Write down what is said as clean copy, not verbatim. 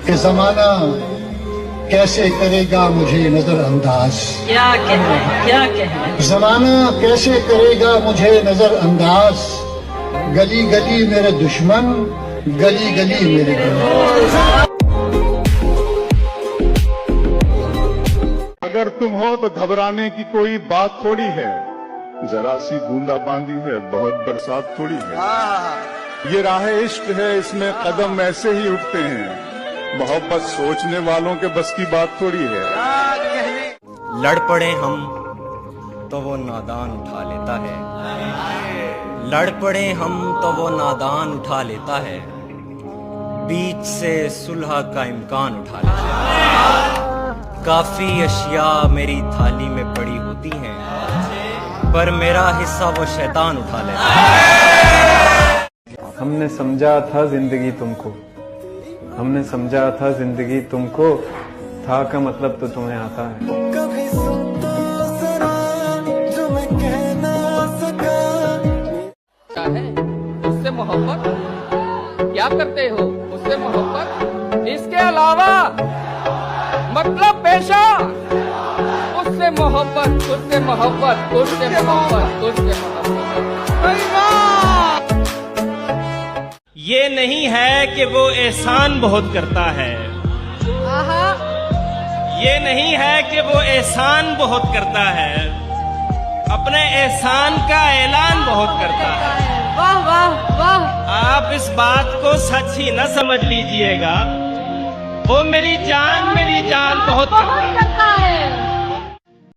कि जमाना कैसे करेगा मुझे नजरअंदाज। क्या कहें, क्या कहें। जमाना कैसे करेगा मुझे नजरअंदाज। गली गली मेरे दुश्मन, गली गली मेरे दोस्त। अगर तुम हो तो घबराने की कोई बात थोड़ी है। जरा सी बूंदाबांदी है, बहुत बरसात थोड़ी है। ये राह इश्क है, इसमें कदम ऐसे ही उठते हैं। मोहब्बत सोचने वालों के बस की बात थोड़ी है। लड़ पड़े हम तो वो नादान उठा लेता है। लड़ पड़े हम तो वो नादान उठा लेता है। बीच से सुलह का इम्कान उठा लेता है। काफी अशिया मेरी थाली में पड़ी होती हैं, पर मेरा हिस्सा वो शैतान उठा लेता है। हमने समझा था जिंदगी तुमको, हमने समझा था जिंदगी तुमको, था का मतलब तो तुम्हें आता है। कभी सुन तो जरा जो मैं कह ना सका। क्या है उससे मोहब्बत, क्या करते हो उससे मोहब्बत, इसके अलावा मतलब पेशा, उससे मोहब्बत, उससे मोहब्बत, उससे मोहब्बत, उससे मोहब्बत। ये नहीं है कि वो एहसान बहुत करता है। ये नहीं है कि वो एहसान बहुत करता है, अपने एहसान का ऐलान बहुत करता है। वाह वाह वाह। आप इस बात को सच ही न समझ लीजिएगा, वो मेरी जान बहुत करता है।